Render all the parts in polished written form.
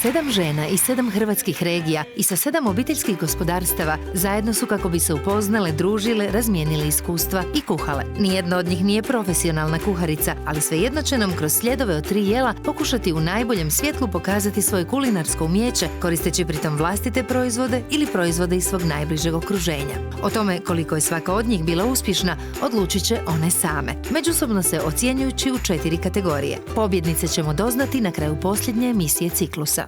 7 žena iz 7 hrvatskih regija i sa 7 obiteljskih gospodarstava zajedno su kako bi se upoznale, družile, razmijenile iskustva i kuhale. Nijedna od njih nije profesionalna kuharica, ali svejedno će nam kroz sljedove od 3 jela pokušati u najboljem svjetlu pokazati svoje kulinarsko umijeće, koristeći pritom vlastite proizvode ili proizvode iz svog najbližeg okruženja. O tome koliko je svaka od njih bila uspješna odlučit će one same, međusobno se ocjenjujući u 4 kategorije. Pobjednice ćemo doznati na kraju posljednje emisije ciklusa.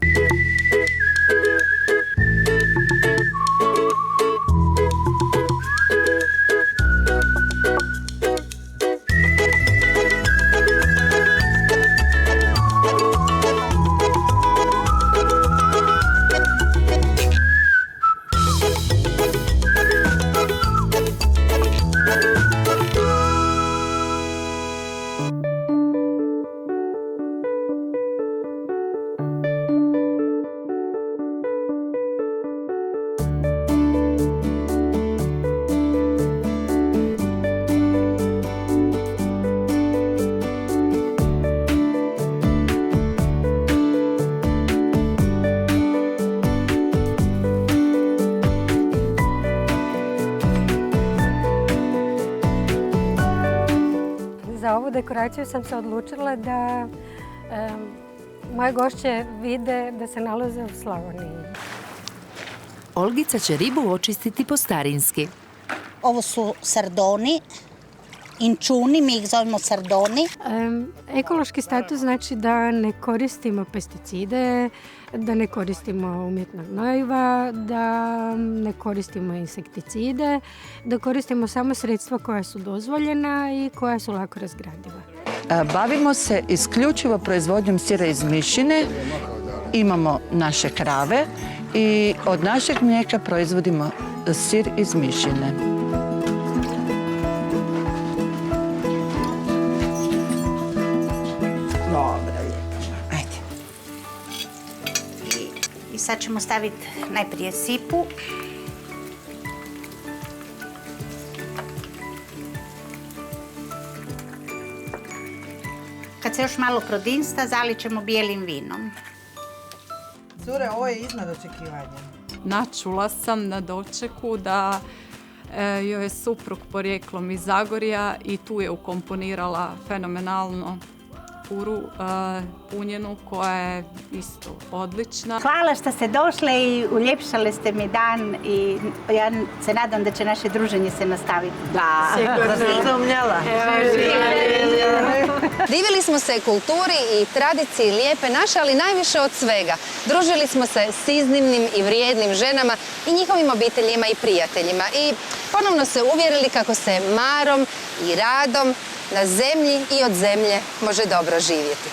Za ovu dekoraciju sam se odlučila da moje gošće vide da se nalaze u Slavoniji. Olgica će ribu očistiti po starinski. Ovo su sardoni, inčuni, mi ih zovemo sardoni. Ekološki status znači da ne koristimo pesticide, da ne koristimo umjetna gnojiva, da ne koristimo insekticide, da koristimo samo sredstva koja su dozvoljena i koja su lako razgradiva. Bavimo se isključivo proizvodnjom sira iz mišine. Imamo naše krave i od našeg mlijeka proizvodimo sir iz mišine. I sad ćemo staviti najprije sipu. Kad se još malo prodinsta, zalit ćemo bijelim vinom. Cure, ovo je iznad očekivanja. Načula sam na dočeku da joj je suprug porijeklom iz Zagorja i tu je ukomponirala fenomenalno puru punjenu koja je isto odlična. Hvala što ste došle i uljepšale ste mi dan i ja se nadam da će naše druženje se nastaviti. Da, sigurno sumnjala. Divili smo se kulturi i tradiciji lijepe naše, ali najviše od svega. Družili smo se s iznimnim i vrijednim ženama i njihovim obiteljima i prijateljima. I ponovno se uvjerili kako se marom i radom na zemlji i od zemlje može dobro živjeti.